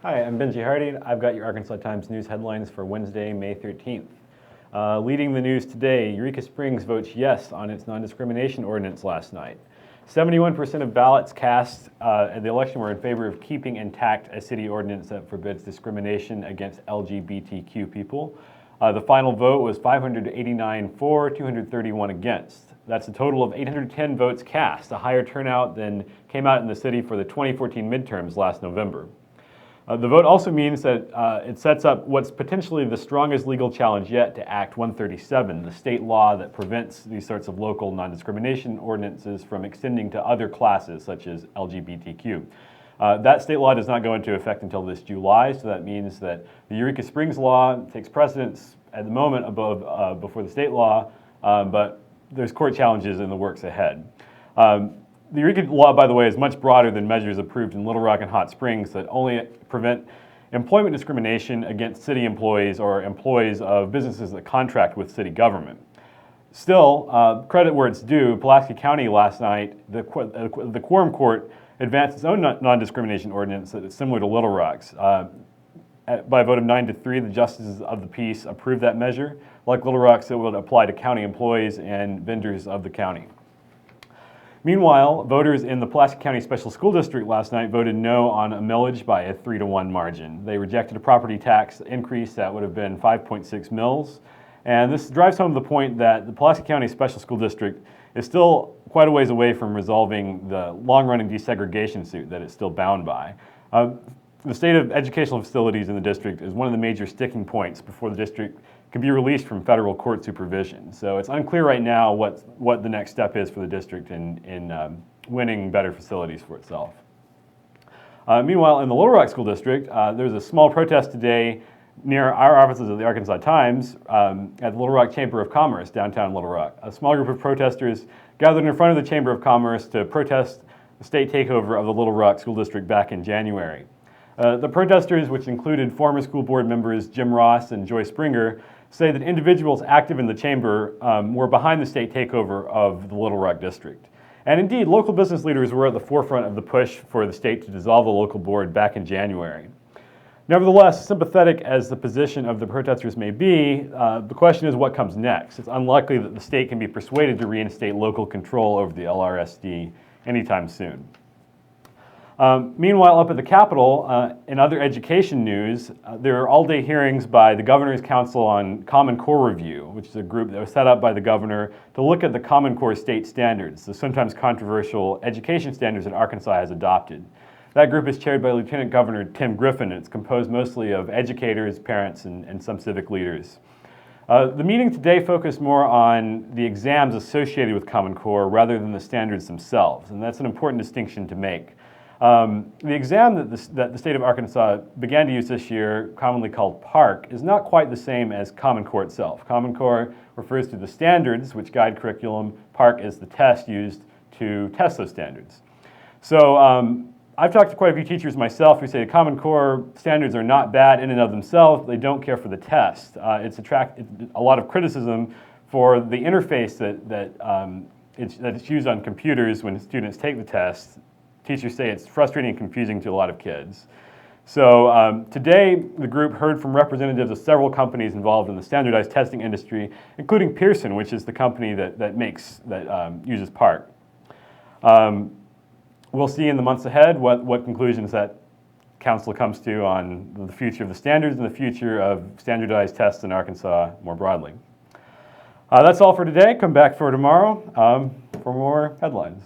Hi, I'm Benji Hardy. I've got your Arkansas Times news headlines for Wednesday, May 13th. Leading the news today, Eureka Springs votes yes on its non-discrimination ordinance last night. 71% of ballots cast at the election were in favor of keeping intact a city ordinance that forbids discrimination against LGBTQ people. The final vote was 589 for, 231 against. That's a total of 810 votes cast, a higher turnout than came out in the city for the 2014 midterms last November. The vote also means that it sets up what's potentially the strongest legal challenge yet to Act 137, the state law that prevents these sorts of local non-discrimination ordinances from extending to other classes such as LGBTQ. That state law does not go into effect until this July, so that means that the Eureka Springs law takes precedence at the moment before the state law, but there's court challenges in the works ahead. The Eureka law, by the way, is much broader than measures approved in Little Rock and Hot Springs that only prevent employment discrimination against city employees or employees of businesses that contract with city government. Still, credit where it's due, Pulaski County last night, the quorum court advanced its own non-discrimination ordinance that is similar to Little Rock's. By a vote of 9-3, the justices of the peace approved that measure. Like Little Rock's, it would apply to county employees and vendors of the county. Meanwhile, voters in the Pulaski County Special School District last night voted no on a millage by a 3-1 margin. They rejected a property tax increase that would have been 5.6 mils. And this drives home the point that the Pulaski County Special School District is still quite a ways away from resolving the long-running desegregation suit that it's still bound by. The state of educational facilities in the district is one of the major sticking points before the district can be released from federal court supervision. So it's unclear right now what the next step is for the district in winning better facilities for itself. Meanwhile, in the Little Rock School District, there's a small protest today near our offices of the Arkansas Times at the Little Rock Chamber of Commerce, downtown Little Rock. A small group of protesters gathered in front of the Chamber of Commerce to protest the state takeover of the Little Rock School District back in January. The protesters, which included former school board members Jim Ross and Joy Springer, say that individuals active in the chamber were behind the state takeover of the Little Rock district. And indeed, local business leaders were at the forefront of the push for the state to dissolve the local board back in January. Nevertheless, sympathetic as the position of the protesters may be, the question is what comes next. It's unlikely that the state can be persuaded to reinstate local control over the LRSD anytime soon. Meanwhile, up at the Capitol, in other education news, there are all-day hearings by the Governor's Council on Common Core Review, which is a group that was set up by the governor to look at the Common Core state standards, the sometimes controversial education standards that Arkansas has adopted. That group is chaired by Lieutenant Governor Tim Griffin, and it's composed mostly of educators, parents, and some civic leaders. The meeting today focused more on the exams associated with Common Core rather than the standards themselves, and that's an important distinction to make. The exam that the state of Arkansas began to use this year, commonly called PARCC, is not quite the same as Common Core itself. Common Core refers to the standards which guide curriculum. PARCC is the test used to test those standards. So I've talked to quite a few teachers myself who say the Common Core standards are not bad in and of themselves. They don't care for the test. It's a lot of criticism for the interface it's used on computers when students take the test. Teachers say it's frustrating and confusing to a lot of kids. So today, the group heard from representatives of several companies involved in the standardized testing industry, including Pearson, which is the company that uses PARCC. We'll see in the months ahead what conclusions that council comes to on the future of the standards and the future of standardized tests in Arkansas more broadly. That's all for today. Come back for tomorrow for more headlines.